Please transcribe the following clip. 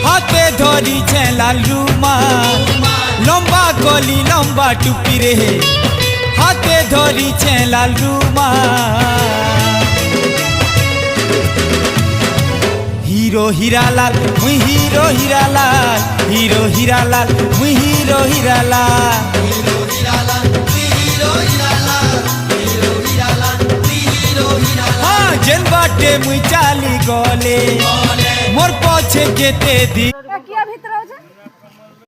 हाथे धरी छे लाल रुमाल लंबा कली लंबा टुपी रे हाथे धरी छे लाल रुमाल हीरो हीरालाल मुई हीरो हीरालाल हीरो हीरालाल मुई हीरो हीरालाल हाँ जेन बाटे मुई चाली गले मोर पछे जेते दी